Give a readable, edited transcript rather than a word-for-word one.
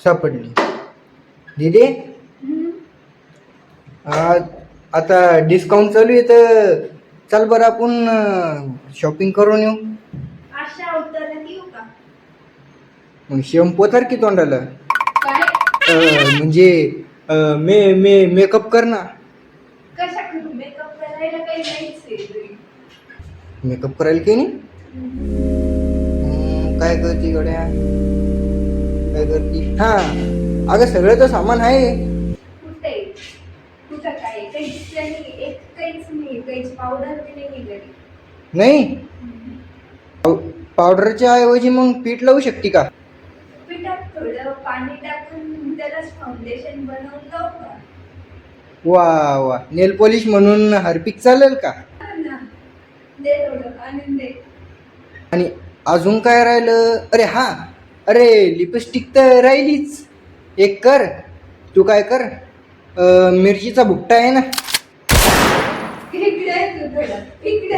सापडली. दीदी आता डिस्काउंट चालू आहे तर चल बरं आपण शॉपिंग करून येऊ. अशा उत्तरात येऊ का? मग शॅम्पू तर की तोंडाला काय म्हणजे मेकअप कर ना. कशा करू? मेकअप करायला काही नाहीच आहे. मेकअप करायला काही नाही. काय करते गड्या, काय करते? हा अगं सगळं तर सामान आहे. कुठे कुठं काय काही दिसलं नाही. एक काहीच नाही. काहीच पावडर बी नाही घरी. नाही पावडरच्या ऐवजी मग पीठ लावू शकते का? पिठात थोडं पाणी टाकून त्यालाच फाउंडेशन बनवून लावू का? वा वा, नेल पॉलिश म्हणून हार्पिक चालेल का? हा ना. दे थोडं आणून दे. आणि अजून काय राहिलं? अरे हा, अरे लिपस्टिक तर राहिलीच. एक कर, तू काय कर, मिरचीचा भुकटा आहे ना. इकडे आहे तू थोडं. इकडे